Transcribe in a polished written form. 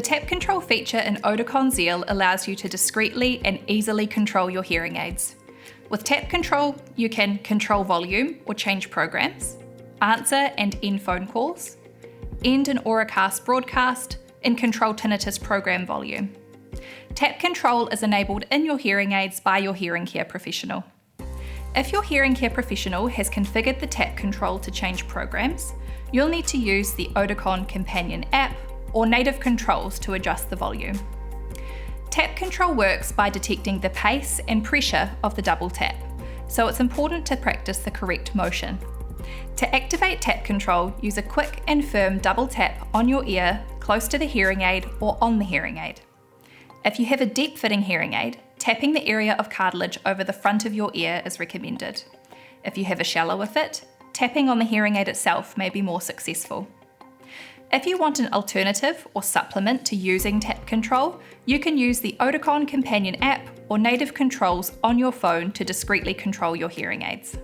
The tap control feature in Oticon Zeal allows you to discreetly and easily control your hearing aids. With tap control, you can control volume or change programs, answer and end phone calls, end an Auracast broadcast, and control tinnitus program volume. Tap control is enabled in your hearing aids by your hearing care professional. If your hearing care professional has configured the tap control to change programs, you'll need to use the Oticon Companion app or native controls to adjust the volume. Tap control works by detecting the pace and pressure of the double tap, so it's important to practice the correct motion. To activate tap control, use a quick and firm double tap on your ear close to the hearing aid or on the hearing aid. If you have a deep fitting hearing aid, tapping the area of cartilage over the front of your ear is recommended. If you have a shallower fit, tapping on the hearing aid itself may be more successful. If you want an alternative or supplement to using tap control, you can use the Oticon Companion app or native controls on your phone to discreetly control your hearing aids.